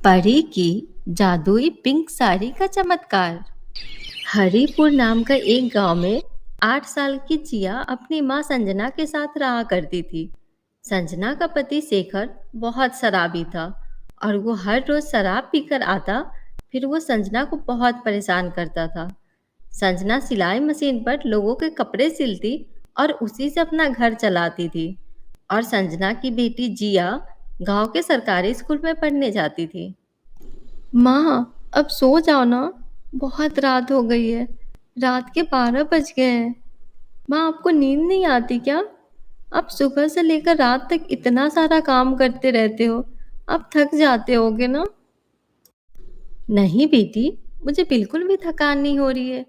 परी की जादुई पिंक साड़ी का चमत्कार। हरिपुर नाम का एक गांव में 8 साल की जिया अपनी माँ संजना के साथ रहा करती थी। संजना का पति शेखर बहुत शराबी था और वो हर रोज शराब पीकर आता। फिर वो संजना को बहुत परेशान करता था। संजना सिलाई मशीन पर लोगों के कपड़े सिलती और उसी से अपना घर चलाती थी। और संजना की बेटी जिया गांव के सरकारी स्कूल में पढ़ने जाती थी। माँ, अब सो जाओ ना। बहुत रात हो गई है। रात के 12 बज गए हैं। माँ, आपको नींद नहीं आती क्या? आप सुबह से लेकर रात तक इतना सारा काम करते रहते हो। आप थक जाते होगे ना? नहीं बेटी, मुझे बिल्कुल भी थकान नहीं हो रही है,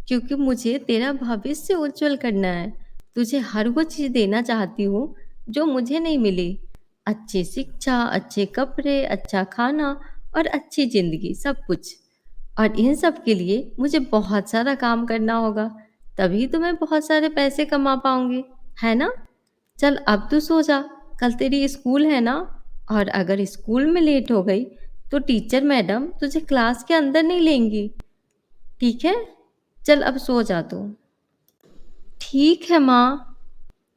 क्योंकि मुझे तेरा भविष्य उज्जवल करना है। तुझे हर वो चीज़ देना चाहती हूँ जो मुझे नहीं मिली। अच्छी शिक्षा, अच्छे कपड़े, अच्छा खाना और अच्छी जिंदगी, सब कुछ। और इन सब के लिए मुझे बहुत सारा काम करना होगा, तभी तो मैं बहुत सारे पैसे कमा पाऊंगी, है ना? चल अब तू सो जा। कल तेरी स्कूल है ना? और अगर स्कूल में लेट हो गई तो टीचर मैडम तुझे क्लास के अंदर नहीं लेंगी। ठीक है? चल अब सो जा तू। ठीक है माँ।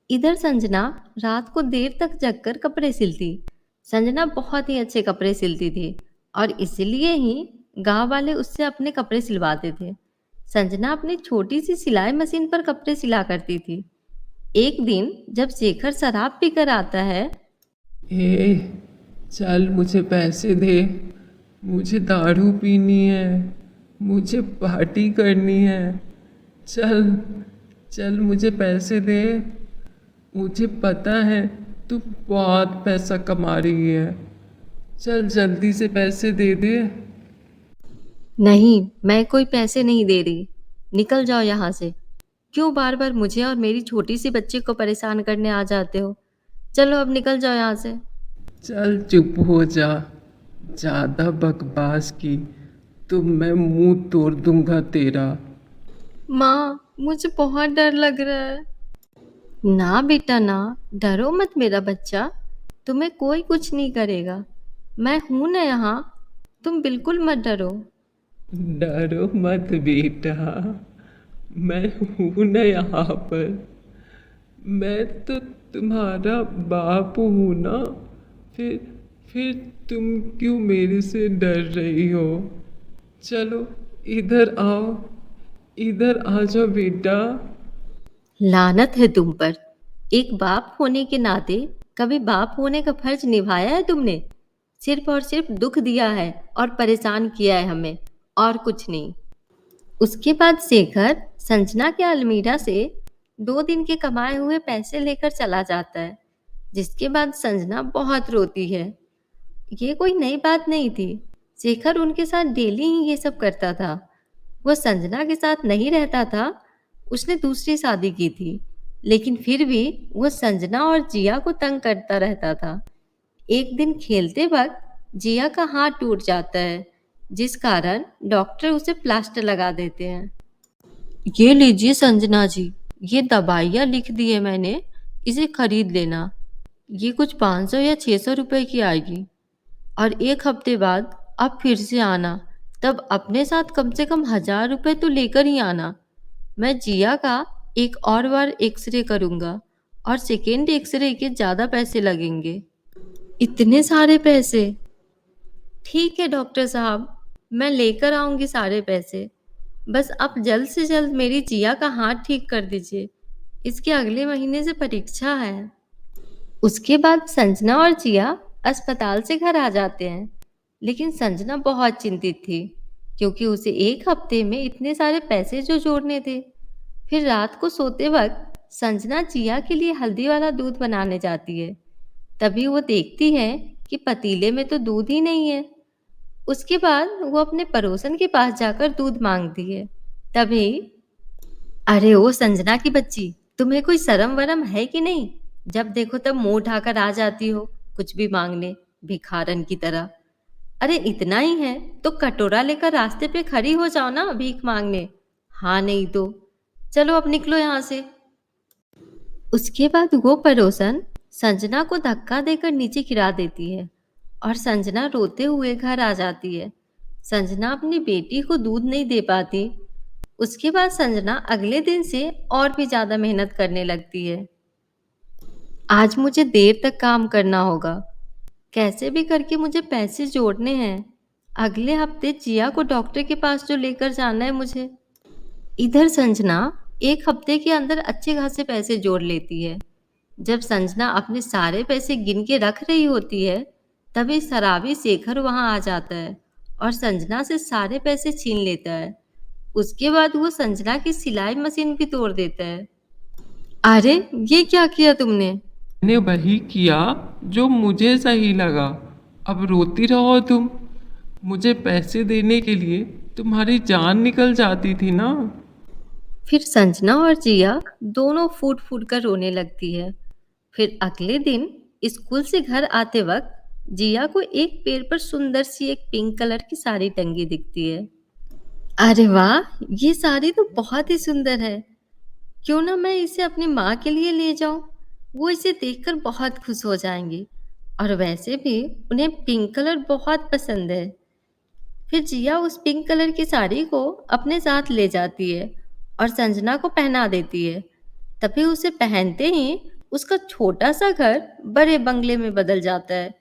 इधर संजना रात को देर तक जगकर कपड़े सिलती। संजना बहुत ही अच्छे कपड़े सिलती थी और इसलिए ही गांव वाले उससे अपने कपड़े सिलवाते थे। संजना अपनी छोटी सी सिलाई मशीन पर कपड़े सिला करती थी। एक दिन जब शेखर शराब पीकर आता है। ए, चल मुझे पैसे दे। मुझे दारू पीनी है। मुझे पार्टी करनी है। चल चल मुझे पैसे दे। मुझे पता है तू बहुत पैसा कमा रही है। चल जल्दी से पैसे दे दे। नहीं, मैं कोई पैसे नहीं दे रही। निकल जाओ यहाँ से। क्यों बार बार मुझे और मेरी छोटी सी बच्ची को परेशान करने आ जाते हो? चलो अब निकल जाओ यहाँ से। चल चुप हो जा। ज़्यादा बकवास की तो मैं मुंह तोड़ दूंगा तेरा। माँ, मुझे बहुत डर लग रहा है। ना बेटा ना, डरो मत मेरा बच्चा। तुम्हें कोई कुछ नहीं करेगा। मैं हूं ना यहाँ। तुम बिल्कुल मत डरो। डरो मत बेटा। मैं हूं ना यहाँ पर। मैं तो तुम्हारा बाप हूँ ना। फिर फिर तुम क्यों मेरे से डर रही हो? चलो इधर आओ। इधर आ जाओ बेटा। लानत है तुम पर। एक बाप होने के नाते कभी बाप होने का फर्ज निभाया है तुमने? सिर्फ और सिर्फ दुख दिया है और परेशान किया है हमें, और कुछ नहीं। उसके बाद शेखर संजना के अलमीरा से 2 दिन के कमाए हुए पैसे लेकर चला जाता है। जिसके बाद संजना बहुत रोती है। ये कोई नई बात नहीं थी। शेखर उनके साथ डेली ही ये सब करता था। वो संजना के साथ नहीं रहता था। उसने दूसरी शादी की थी, लेकिन फिर भी वो संजना और जिया को तंग करता रहता था। एक दिन खेलते वक्त जिया का हाथ टूट जाता है, जिस कारण डॉक्टर उसे प्लास्टर लगा देते हैं। ये लीजिए संजना जी, ये दवाइयाँ लिख दी है मैंने, इसे खरीद लेना। ये कुछ 500 या 600 रुपए की आएगी। और 1 हफ्ते बाद आप फिर से आना। तब अपने साथ कम से कम 1000 रुपए तो लेकर ही आना। मैं जिया का एक और बार एक्सरे करूंगा और सेकेंड एक्सरे के ज़्यादा पैसे लगेंगे। इतने सारे पैसे? ठीक है डॉक्टर साहब, मैं लेकर आऊंगी सारे पैसे। बस आप जल्द से जल्द मेरी जिया का हाथ ठीक कर दीजिए। इसके अगले महीने से परीक्षा है। उसके बाद संजना और जिया अस्पताल से घर आ जाते हैं। लेकिन संजना बहुत चिंतित थी, क्योंकि उसे 1 हफ्ते में इतने सारे पैसे जो जोड़ने थे। फिर रात को सोते वक्त संजना जिया के लिए हल्दी वाला दूध बनाने जाती है। तभी वो देखती है कि पतीले में तो दूध ही नहीं है। उसके बाद वो अपने पड़ोसन के पास जाकर दूध मांगती है। तभी, अरे ओ संजना की बच्ची, तुम्हें कोई शर्म वरम है कि नहीं? जब देखो तब मुंह उठाकर आ जाती हो कुछ भी मांगने, भिखारन की तरह। अरे इतना ही है तो कटोरा लेकर रास्ते पे खड़ी हो जाओ ना भीख मांगने। हाँ नहीं तो चलो अब निकलो यहाँ से। उसके बाद वो पड़ोसन संजना को धक्का देकर नीचे गिरा देती है और संजना रोते हुए घर आ जाती है। संजना अपनी बेटी को दूध नहीं दे पाती। उसके बाद संजना अगले दिन से और भी ज़्यादा मेहनत करने लगती है। आज मुझे देर तक काम करना होगा। कैसे भी करके मुझे पैसे जोड़ने हैं। अगले हफ्ते जिया को डॉक्टर के पास जो लेकर जाना है मुझे। इधर संजना एक हफ्ते के अंदर अच्छे खासे पैसे जोड़ लेती है। जब संजना अपने सारे पैसे गिन के रख रही होती है, तभी शराबी शेखर वहां आ जाता है और संजना से सारे पैसे छीन लेता है। उसके बाद वो संजना की सिलाई मशीन भी तोड़ देता है। अरे, ये क्या किया तुमने? मैंने वही किया जो मुझे सही लगा। अब रोती रहो तुम। मुझे पैसे देने के लिए तुम्हारी जान निकल जाती थी ना। फिर संजना और जिया दोनों फूट फूट कर रोने लगती है। फिर अगले दिन स्कूल से घर आते वक्त जिया को एक पेड़ पर सुंदर सी एक पिंक कलर की साड़ी टंगी दिखती है। अरे वाह, ये साड़ी तो बहुत ही सुंदर है। क्यों ना मैं इसे अपनी माँ के लिए ले जाऊं। वो इसे देखकर बहुत खुश हो जाएंगी और वैसे भी उन्हें पिंक कलर बहुत पसंद है। फिर जिया उस पिंक कलर की साड़ी को अपने साथ ले जाती है और संजना को पहना देती है। तभी उसे पहनते ही उसका छोटा सा घर बड़े बंगले में बदल जाता है।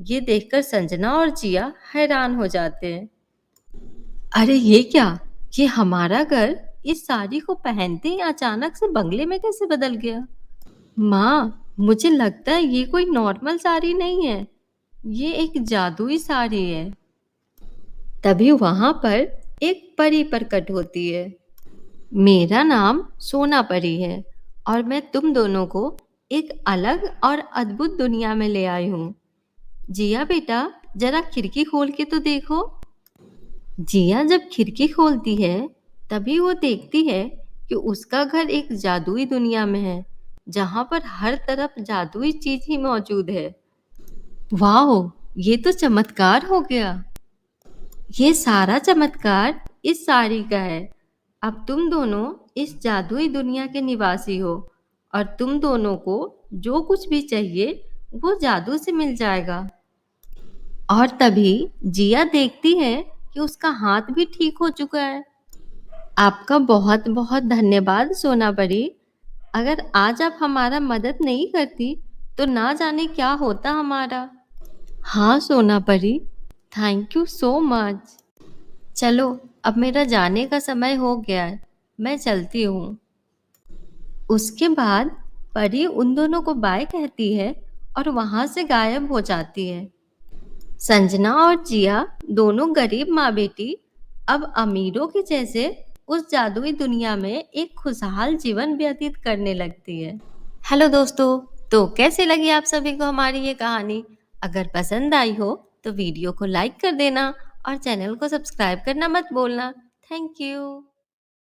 ये देखकर संजना और जिया हैरान हो जाते हैं। अरे ये क्या? ये हमारा घर इस साड़ी को पहनते ही अचानक से बंगले में कैसे बदल गया? माँ, मुझे लगता है ये कोई नॉर्मल साड़ी नहीं है। ये एक जादुई साड़ी है। तभी वहां पर एक परी प्रकट होती है। मेरा नाम सोना परी है और मैं तुम दोनों को एक अलग और अद्भुत दुनिया में ले आई हूँ। जिया बेटा, जरा खिड़की खोल के तो देखो। जिया जब खिड़की खोलती है, तभी वो देखती है कि उसका घर एक जादुई दुनिया में है, जहाँ पर हर तरफ जादुई चीज ही मौजूद है। वाह, ये तो चमत्कार हो गया। ये सारा चमत्कार इस साड़ी का है। अब तुम दोनों इस जादुई दुनिया के निवासी हो और तुम दोनों को जो कुछ भी चाहिए वो जादू से मिल जाएगा। और तभी जिया देखती है कि उसका हाथ भी ठीक हो चुका है। आपका बहुत बहुत धन्यवाद सोना परी। अगर आज आप हमारा मदद नहीं करती तो ना जाने क्या होता हमारा। हाँ सोना परी, थैंक यू सो मच। चलो, अब मेरा जाने का समय हो गया है। मैं चलती हूँ। उसके बाद परी उन दोनों को बाय कहती है और वहां से गायब हो जाती है। संजना और जिया दोनों गरीब माँ बेटी अब अमीरों के जैसे उस जादुई दुनिया में एक खुशहाल जीवन व्यतीत करने लगती है। हेलो दोस्तों, तो कैसे लगी आप सभी को हमारी ये कहानी? अगर पसंद आई हो तो वीडियो को लाइक कर देना और चैनल को सब्सक्राइब करना मत भूलना। Thank you.